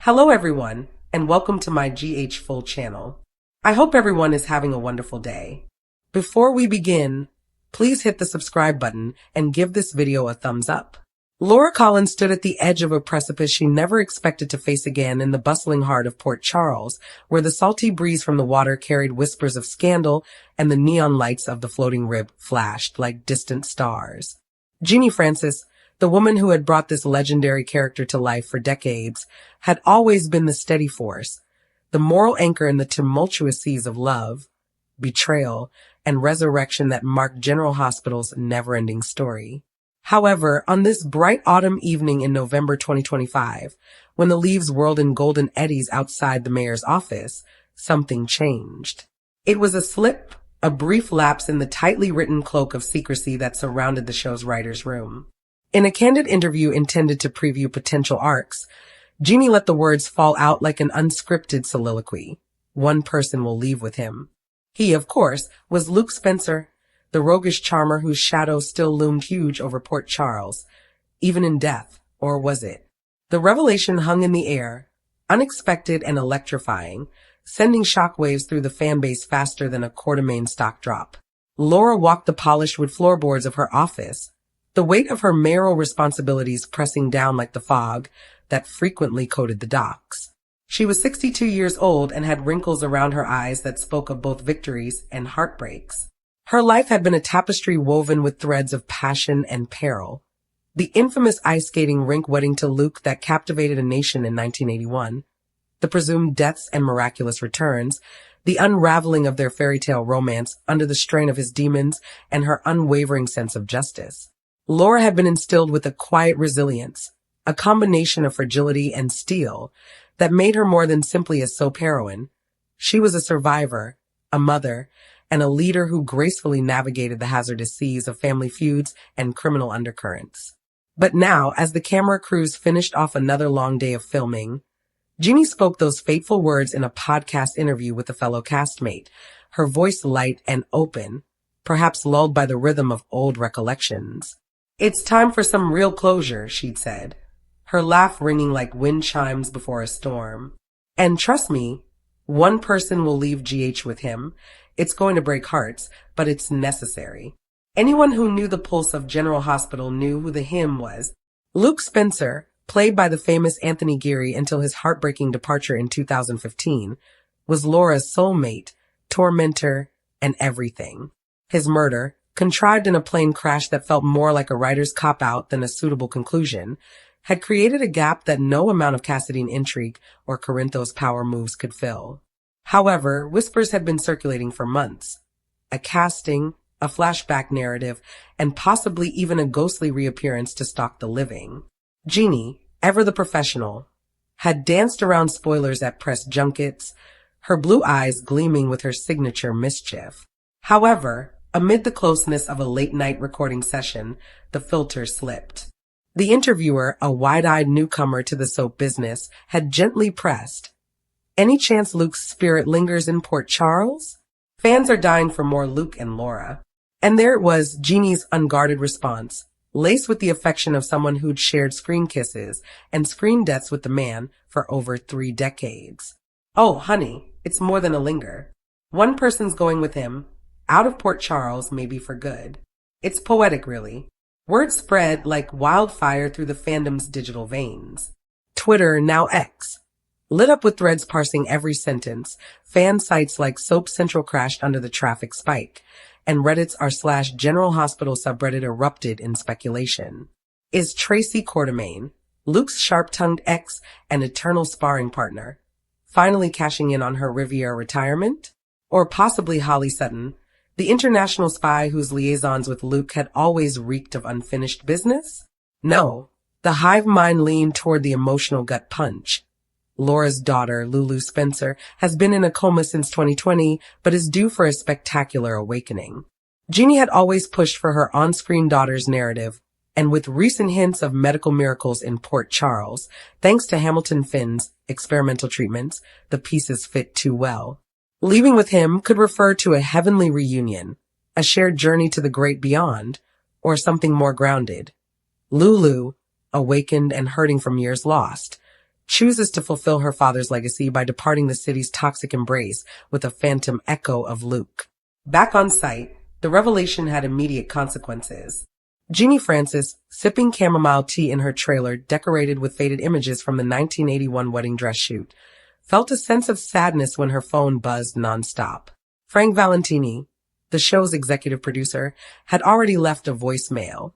Hello everyone, and welcome to my GH Full channel. I hope everyone is having a wonderful day. Before we begin, please hit the subscribe button and give this video a thumbs up. Laura Collins stood at the edge of a precipice she never expected to face again in the bustling heart of Port Charles, where the salty breeze from the water carried whispers of scandal and the neon lights of the floating rib flashed like distant stars. Jeannie Francis, the woman who had brought this legendary character to life for decades, had always been the steady force, the moral anchor in the tumultuous seas of love, betrayal, and resurrection that marked General Hospital's never-ending story. However, on this bright autumn evening in November 2025, when the leaves whirled in golden eddies outside the mayor's office, something changed. It was a slip, a brief lapse in the tightly written cloak of secrecy that surrounded the show's writer's room. In a candid interview intended to preview potential arcs, Jeannie let the words fall out like an unscripted soliloquy. One person will leave with him. He, of course, was Luke Spencer, the roguish charmer whose shadow still loomed huge over Port Charles, even in death, or was it? The revelation hung in the air, unexpected and electrifying, sending shockwaves through the fan base faster than a Quartermain stock drop. Laura walked the polished wood floorboards of her office, the weight of her mayoral responsibilities pressing down like the fog that frequently coated the docks. She was 62 years old and had wrinkles around her eyes that spoke of both victories and heartbreaks. Her life had been a tapestry woven with threads of passion and peril. The infamous ice skating rink wedding to Luke that captivated a nation in 1981, the presumed deaths and miraculous returns, the unraveling of their fairy tale romance under the strain of his demons, and her unwavering sense of justice. Laura had been instilled with a quiet resilience, a combination of fragility and steel that made her more than simply a soap heroine. She was a survivor, a mother, and a leader who gracefully navigated the hazardous seas of family feuds and criminal undercurrents. But now, as the camera crews finished off another long day of filming, Jeannie spoke those fateful words in a podcast interview with a fellow castmate, her voice light and open, perhaps lulled by the rhythm of old recollections. "It's time for some real closure," she'd said, her laugh ringing like wind chimes before a storm. "And trust me, one person will leave GH with him. It's going to break hearts, but it's necessary." Anyone who knew the pulse of General Hospital knew who the him was. Luke Spencer, played by the famous Anthony Geary until his heartbreaking departure in 2015, was Laura's soulmate, tormentor, and everything. His murder, contrived in a plane crash that felt more like a writer's cop-out than a suitable conclusion, had created a gap that no amount of Cassadine intrigue or Corinthos power moves could fill. However, whispers had been circulating for months. A casting, a flashback narrative, and possibly even a ghostly reappearance to stalk the living. Jeannie, ever the professional, had danced around spoilers at press junkets, her blue eyes gleaming with her signature mischief. However, amid the closeness of a late-night recording session, the filter slipped. The interviewer, a wide-eyed newcomer to the soap business, had gently pressed, "Any chance Luke's spirit lingers in Port Charles?" Fans are dying for more Luke and Laura. And there it was, Jeannie's unguarded response, laced with the affection of someone who'd shared screen kisses and screen deaths with the man for over 3 decades. "Oh, honey, it's more than a linger. One person's going with him, out of Port Charles, maybe for good." It's poetic, really. Word spread like wildfire through the fandom's digital veins. Twitter, now X, lit up with threads parsing every sentence. Fan sites like Soap Central crashed under the traffic spike, and Reddit's r/General Hospital subreddit erupted in speculation. Is Tracy Quartermain, Luke's sharp-tongued ex and eternal sparring partner, finally cashing in on her Riviera retirement? Or possibly Holly Sutton, the international spy whose liaisons with Luke had always reeked of unfinished business? No, the hive mind leaned toward the emotional gut punch. Laura's daughter, Lulu Spencer, has been in a coma since 2020, but is due for a spectacular awakening. Jeannie had always pushed for her on-screen daughter's narrative, and with recent hints of medical miracles in Port Charles, thanks to Hamilton Finn's experimental treatments, the pieces fit too well. Leaving with him could refer to a heavenly reunion, a shared journey to the great beyond, or something more grounded. Lulu, awakened and hurting from years lost, chooses to fulfill her father's legacy by departing the city's toxic embrace with a phantom echo of Luke. Back on site, the revelation had immediate consequences. Jeannie Francis, sipping chamomile tea in her trailer decorated with faded images from the 1981 wedding dress shoot, felt a sense of sadness when her phone buzzed nonstop. Frank Valentini, the show's executive producer, had already left a voicemail.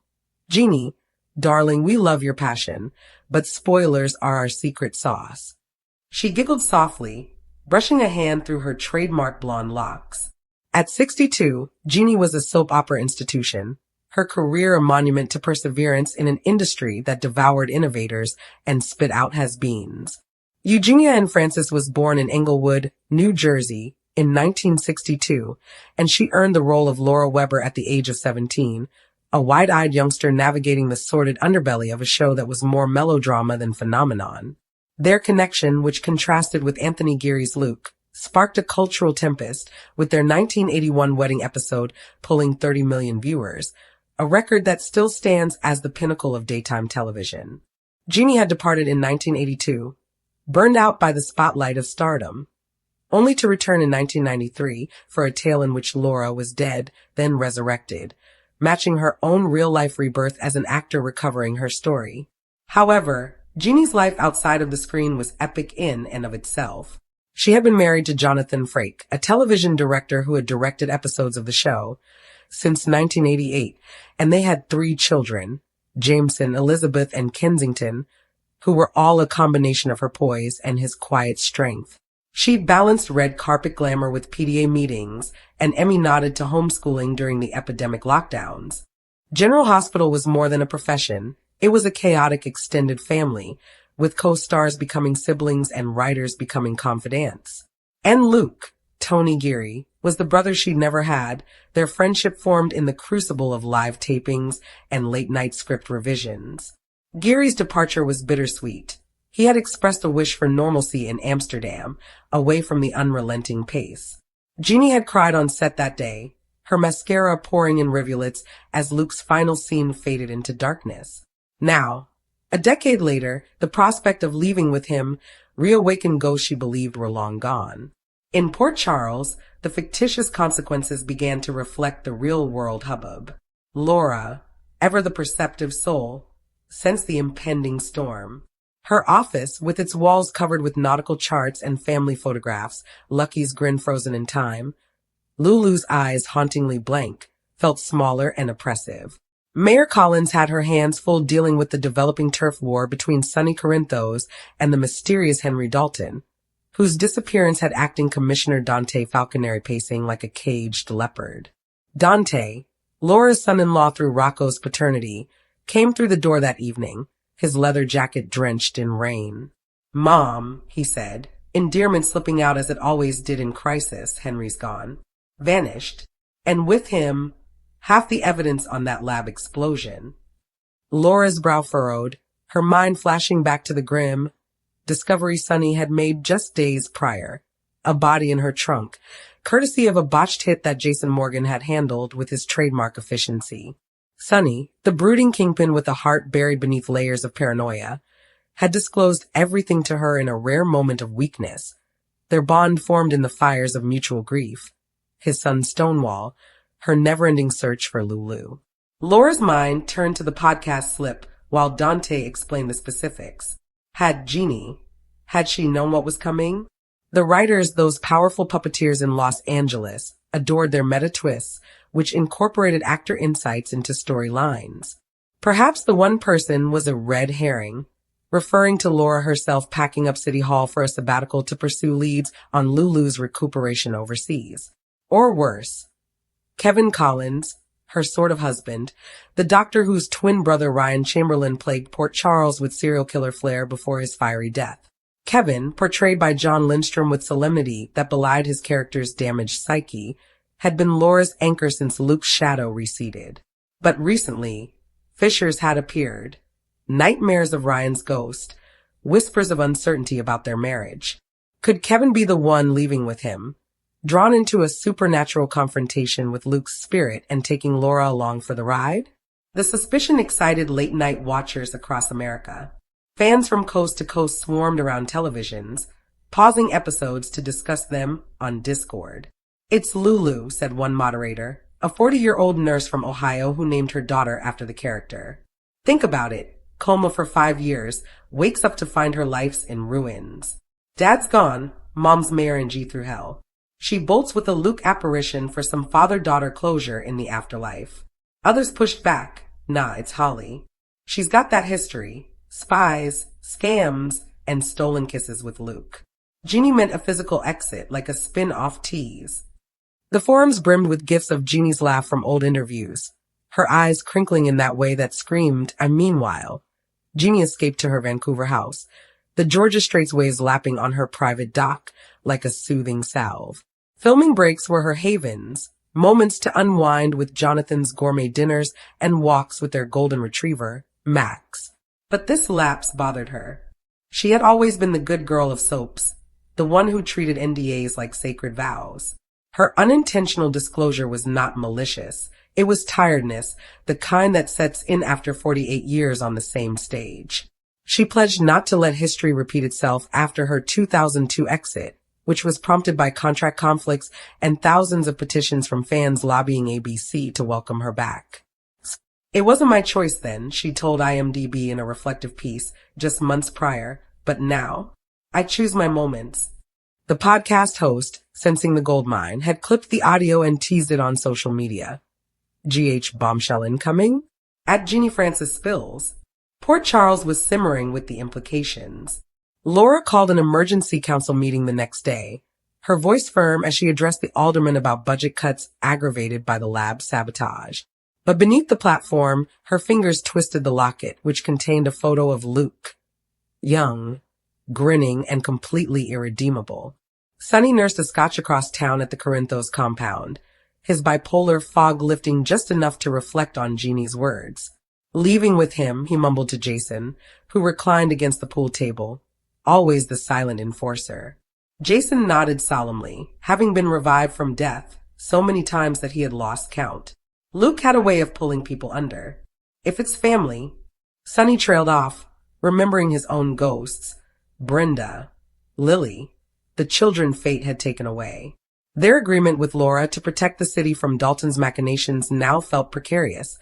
"Jeannie, darling, we love your passion, but spoilers are our secret sauce." She giggled softly, brushing a hand through her trademark blonde locks. At 62, Jeannie was a soap opera institution, her career a monument to perseverance in an industry that devoured innovators and spit out has-beens. Eugenia Ann Francis was born in Englewood, New Jersey, in 1962, and she earned the role of Laura Weber at the age of 17, a wide-eyed youngster navigating the sordid underbelly of a show that was more melodrama than phenomenon. Their connection, which contrasted with Anthony Geary's Luke, sparked a cultural tempest, with their 1981 wedding episode pulling 30 million viewers, a record that still stands as the pinnacle of daytime television. Jeannie had departed in 1982, burned out by the spotlight of stardom, only to return in 1993 for a tale in which Laura was dead, then resurrected, matching her own real-life rebirth as an actor recovering her story. However, Jeannie's life outside of the screen was epic in and of itself. She had been married to Jonathan Frakes, a television director who had directed episodes of the show, since 1988, and they had 3 children, Jameson, Elizabeth, and Kensington, who were all a combination of her poise and his quiet strength. She balanced red carpet glamour with PTA meetings and Emmy-nodded to homeschooling during the epidemic lockdowns. General Hospital was more than a profession. It was a chaotic extended family, with co-stars becoming siblings and writers becoming confidants. And Luke, Tony Geary, was the brother she'd never had. Their friendship formed in the crucible of live tapings and late-night script revisions. Geary's departure was bittersweet. He had expressed a wish for normalcy in Amsterdam, away from the unrelenting pace. Jeannie had cried on set that day, her mascara pouring in rivulets as Luke's final scene faded into darkness. Now, a decade later, the prospect of leaving with him reawakened ghosts she believed were long gone. In Port Charles, the fictitious consequences began to reflect the real-world hubbub. Laura, ever the perceptive soul, sensed the impending storm. Her office, with its walls covered with nautical charts and family photographs, Lucky's grin frozen in time, Lulu's eyes hauntingly blank, felt smaller and oppressive. Mayor Collins had her hands full dealing with the developing turf war between Sonny Corinthos and the mysterious Henry Dalton, whose disappearance had acting Commissioner Dante Falconeri pacing like a caged leopard. Dante, Laura's son-in-law through Rocco's paternity, came through the door that evening, his leather jacket drenched in rain. "Mom," he said, endearment slipping out as it always did in crisis. "Henry's gone." Vanished, and with him, half the evidence on that lab explosion. Laura's brow furrowed, her mind flashing back to the grim discovery Sonny had made just days prior, a body in her trunk, courtesy of a botched hit that Jason Morgan had handled with his trademark efficiency. Sonny, the brooding kingpin with a heart buried beneath layers of paranoia, had disclosed everything to her in a rare moment of weakness. Their bond formed in the fires of mutual grief. His son Stonewall, her never-ending search for Lulu. Laura's mind turned to the podcast slip while Dante explained the specifics. Had she known what was coming? The writers, those powerful puppeteers in Los Angeles, adored their meta twists, which incorporated actor insights into storylines. Perhaps the one person was a red herring, referring to Laura herself packing up City Hall for a sabbatical to pursue leads on Lulu's recuperation overseas. Or worse, Kevin Collins, her sort of husband, the doctor whose twin brother Ryan Chamberlain plagued Port Charles with serial killer flair before his fiery death. Kevin, portrayed by John Lindstrom with solemnity that belied his character's damaged psyche, had been Laura's anchor since Luke's shadow receded. But recently, fissures had appeared, nightmares of Ryan's ghost, whispers of uncertainty about their marriage. Could Kevin be the one leaving with him, drawn into a supernatural confrontation with Luke's spirit and taking Laura along for the ride? The suspicion excited late-night watchers across America. Fans from coast to coast swarmed around televisions, pausing episodes to discuss them on Discord. "It's Lulu," said one moderator, a 40-year-old nurse from Ohio who named her daughter after the character. "Think about it. Coma for 5 years, wakes up to find her life's in ruins. Dad's gone, mom's marrying G through hell. She bolts with a Luke apparition for some father-daughter closure in the afterlife." Others pushed back. "Nah, it's Holly. She's got that history. Spies, scams, and stolen kisses with Luke." Jeannie meant a physical exit, like a spin-off tease. The forums brimmed with gifs of Jeannie's laugh from old interviews, her eyes crinkling in that way that screamed, Meanwhile, Jeannie escaped to her Vancouver house, the Georgia Straits waves lapping on her private dock like a soothing salve. Filming breaks were her havens, moments to unwind with Jonathan's gourmet dinners and walks with their golden retriever, Max. But this lapse bothered her. She had always been the good girl of soaps, the one who treated NDAs like sacred vows. Her unintentional disclosure was not malicious. It was tiredness, the kind that sets in after 48 years on the same stage. She pledged not to let history repeat itself after her 2002 exit, which was prompted by contract conflicts and thousands of petitions from fans lobbying ABC to welcome her back. "It wasn't my choice then," she told IMDb in a reflective piece just months prior, "but now, I choose my moments." The podcast host, sensing the goldmine, had clipped the audio and teased it on social media. "GH bombshell incoming?" At Jeannie Francis Spills. Port Charles was simmering with the implications. Laura called an emergency council meeting the next day, her voice firm as she addressed the aldermen about budget cuts aggravated by the lab sabotage. But beneath the platform, her fingers twisted the locket, which contained a photo of Luke. Young, grinning, and completely irredeemable. Sonny nursed a scotch across town at the Corinthos compound, his bipolar fog lifting just enough to reflect on Jeannie's words. "Leaving with him," he mumbled to Jason, who reclined against the pool table, always the silent enforcer. Jason nodded solemnly, having been revived from death so many times that he had lost count. Luke had a way of pulling people under. If it's family, Sonny trailed off, remembering his own ghosts, Brenda, Lily, the children fate had taken away. Their agreement with Laura to protect the city from Dalton's machinations now felt precarious,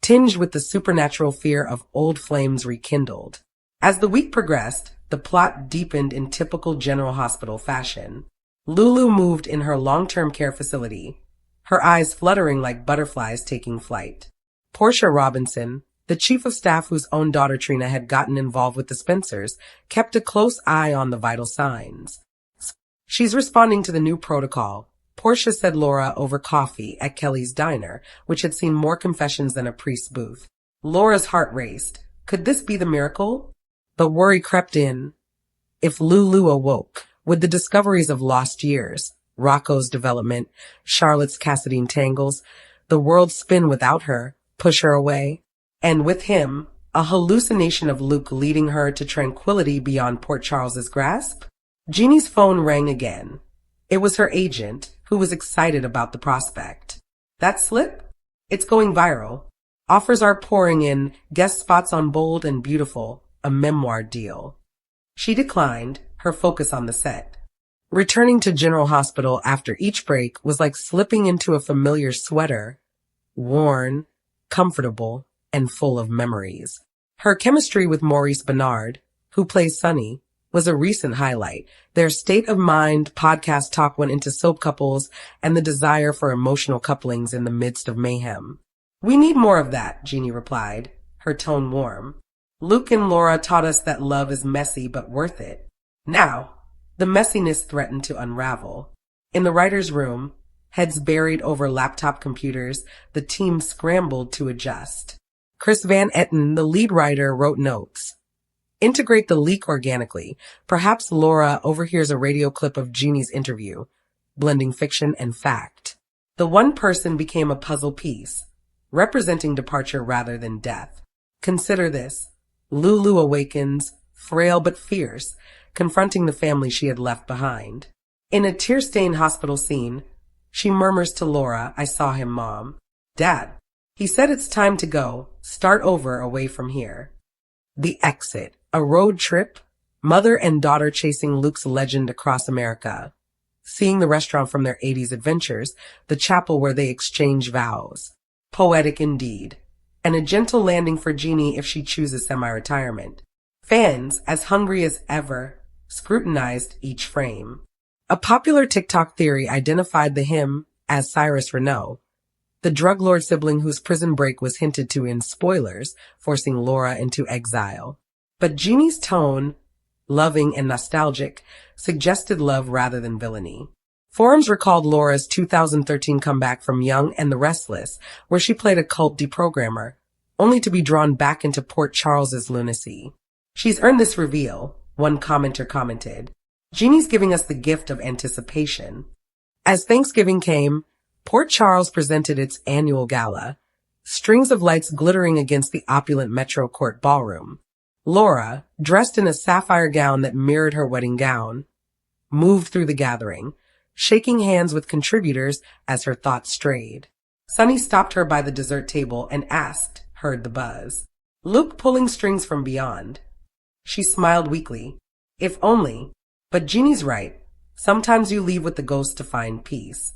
tinged with the supernatural fear of old flames rekindled. As the week progressed, the plot deepened in typical General Hospital fashion. Lulu moved in her long-term care facility, her eyes fluttering like butterflies taking flight. Portia Robinson, the chief of staff whose own daughter Trina had gotten involved with the Spencers, kept a close eye on the vital signs. "She's responding to the new protocol," Portia said Laura over coffee at Kelly's diner, which had seen more confessions than a priest's booth. Laura's heart raced. Could this be the miracle? But worry crept in. If Lulu awoke, would the discoveries of lost years, Rocco's development, Charlotte's Cassadine tangles, the world spin without her, push her away? And with him, a hallucination of Luke leading her to tranquility beyond Port Charles's grasp? Jeannie's phone rang again. It was her agent, who was excited about the prospect. "That slip? It's going viral. Offers are pouring in, guest spots on Bold and Beautiful, a memoir deal." She declined, her focus on the set. Returning to General Hospital after each break was like slipping into a familiar sweater, worn, comfortable, and full of memories. Her chemistry with Maurice Bernard, who plays Sonny, was a recent highlight. Their state-of-mind podcast talk went into soap couples and the desire for emotional couplings in the midst of mayhem. "We need more of that," Jeannie replied, her tone warm. "Luke and Laura taught us that love is messy but worth it." Now, the messiness threatened to unravel. In the writer's room, heads buried over laptop computers, the team scrambled to adjust. Chris Van Etten, the lead writer, wrote notes. Integrate the leak organically. Perhaps Laura overhears a radio clip of Jeannie's interview, blending fiction and fact. The one person became a puzzle piece, representing departure rather than death. Consider this. Lulu awakens, frail but fierce, confronting the family she had left behind. In a tear-stained hospital scene, she murmurs to Laura, "I saw him, Mom. Dad, he said it's time to go, start over away from here." The exit, A road trip, mother and daughter chasing Luke's legend across America. Seeing the restaurant from their 80s adventures, the chapel where they exchange vows. Poetic indeed. And a gentle landing for Jeannie if she chooses semi-retirement. Fans, as hungry as ever, scrutinized each frame. A popular TikTok theory identified the him as Cyrus Renault, the drug lord sibling whose prison break was hinted to in spoilers, forcing Laura into exile. But Jeannie's tone, loving and nostalgic, suggested love rather than villainy. Forums recalled Laura's 2013 comeback from Young and the Restless, where she played a cult deprogrammer, only to be drawn back into Port Charles's lunacy. She's earned this reveal, one commenter commented. Jeannie's giving us the gift of anticipation. As Thanksgiving came, Port Charles presented its annual gala, strings of lights glittering against the opulent Metro Court ballroom. Laura, dressed in a sapphire gown that mirrored her wedding gown, moved through the gathering, shaking hands with contributors as her thoughts strayed. Sonny stopped her by the dessert table and asked, heard the buzz. Luke pulling strings from beyond. She smiled weakly. If only. But Jeannie's right. Sometimes you leave with the ghost to find peace.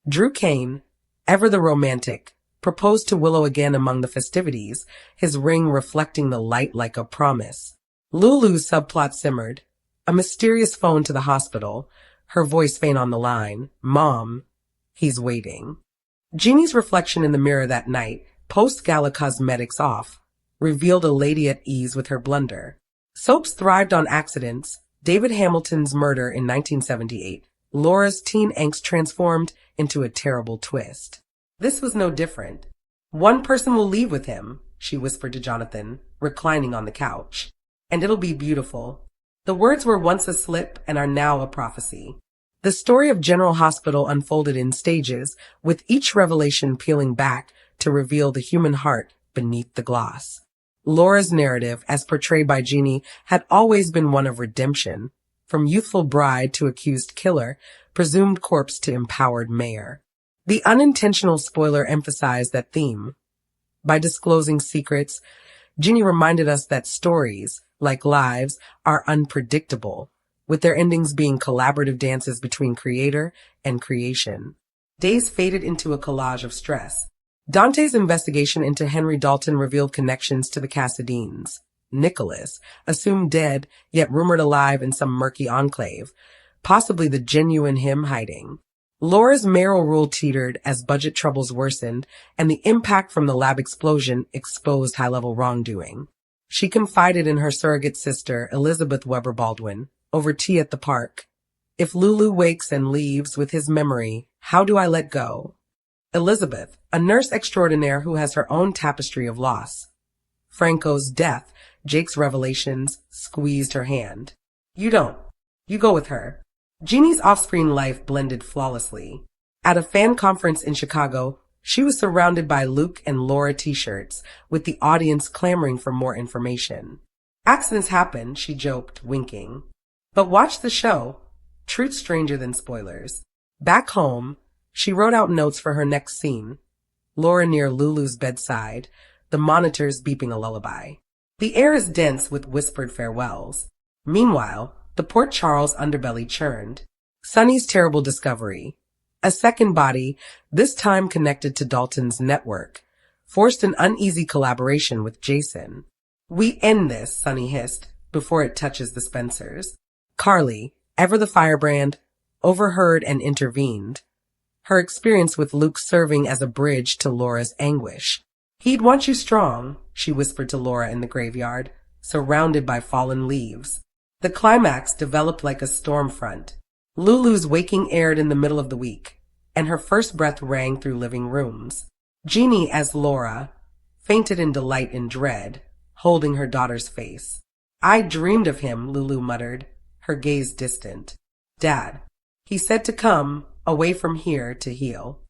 Drew Kane, ever the romantic, proposed to Willow again among the festivities, his ring reflecting the light like a promise. Lulu's subplot simmered. A mysterious phone to the hospital, her voice faint on the line. Mom, he's waiting. Jeannie's reflection in the mirror that night, post-gala cosmetics off, revealed a lady at ease with her blunder. Soaps thrived on accidents. David Hamilton's murder in 1978. Laura's teen angst transformed into a terrible twist. This was no different. One person will leave with him, she whispered to Jonathan, reclining on the couch. And it'll be beautiful. The words were once a slip and are now a prophecy. The story of General Hospital unfolded in stages, with each revelation peeling back to reveal the human heart beneath the gloss. Laura's narrative, as portrayed by Jeannie, had always been one of redemption, from youthful bride to accused killer, presumed corpse to empowered mayor. The unintentional spoiler emphasized that theme. By disclosing secrets, Jeannie reminded us that stories, like lives, are unpredictable, with their endings being collaborative dances between creator and creation. Days faded into a collage of stress. Dante's investigation into Henry Dalton revealed connections to the Cassadines. Nicholas, assumed dead, yet rumored alive in some murky enclave, possibly the genuine him hiding. Laura's mayoral rule teetered as budget troubles worsened, and the impact from the lab explosion exposed high-level wrongdoing. She confided in her surrogate sister, Elizabeth Weber Baldwin, over tea at the park. If Lulu wakes and leaves with his memory, how do I let go? Elizabeth, a nurse extraordinaire who has her own tapestry of loss. Franco's death, Jake's revelations, squeezed her hand. You don't. You go with her. Jeannie's off-screen life blended flawlessly. At a fan conference in Chicago, she was surrounded by Luke and Laura t-shirts, with the audience clamoring for more information. Accidents happen, she joked, winking. But watch the show. Truth stranger than spoilers. Back home, she wrote out notes for her next scene. Laura near Lulu's bedside, the monitors beeping a lullaby. The air is dense with whispered farewells. Meanwhile, the Port Charles underbelly churned. Sonny's terrible discovery. A second body, this time connected to Dalton's network, forced an uneasy collaboration with Jason. We end this, Sonny hissed, before it touches the Spencers. Carly, ever the firebrand, overheard and intervened. Her experience with Luke serving as a bridge to Laura's anguish. He'd want you strong, she whispered to Laura in the graveyard, surrounded by fallen leaves. The climax developed like a storm front. Lulu's waking aired in the middle of the week, and her first breath rang through living rooms. Jeannie, as Laura, fainted in delight and dread, holding her daughter's face. I dreamed of him, Lulu muttered, her gaze distant. Dad. He said to come, away from here, to heal.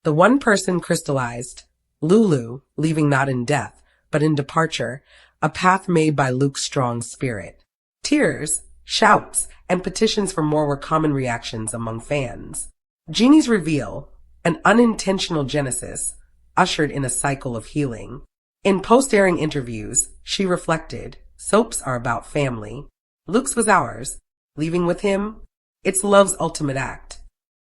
The one person crystallized. Lulu, leaving not in death, but in departure, a path made by Luke's strong spirit. Tears, shouts, and petitions for more were common reactions among fans. Jeannie's reveal, an unintentional genesis, ushered in a cycle of healing. In post-airing interviews, she reflected, Soaps are about family. Luke's was ours. Leaving with him? It's love's ultimate act.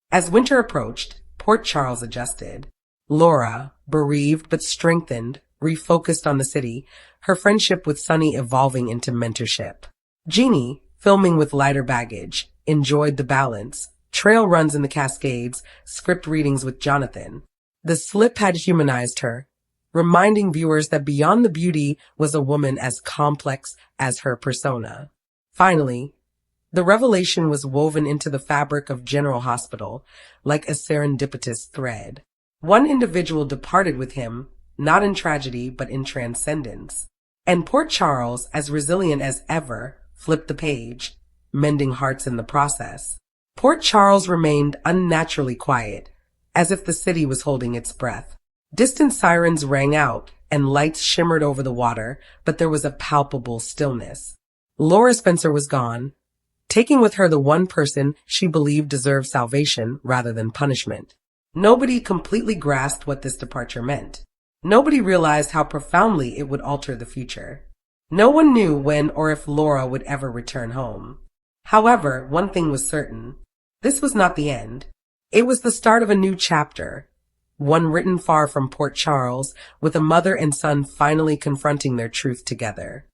As winter approached, Port Charles adjusted. Laura, bereaved but strengthened, refocused on the city, her friendship with Sunny evolving into mentorship. Jeannie, filming with lighter baggage, enjoyed the balance. Trail runs in the Cascades, script readings with Jonathan. The slip had humanized her, reminding viewers that beyond the beauty was a woman as complex as her persona. Finally, the revelation was woven into the fabric of General Hospital like a serendipitous thread. One individual departed with him, not in tragedy but in transcendence. And Port Charles, as resilient as ever, flipped the page, mending hearts in the process. Port Charles remained unnaturally quiet, as if the city was holding its breath. Distant sirens rang out and lights shimmered over the water, but there was a palpable stillness. Laura Spencer was gone, taking with her the one person she believed deserved salvation rather than punishment. Nobody completely grasped what this departure meant. Nobody realized how profoundly it would alter the future. No one knew when or if Laura would ever return home. However, one thing was certain. This was not the end. It was the start of a new chapter, one written far from Port Charles, with a mother and son finally confronting their truth together.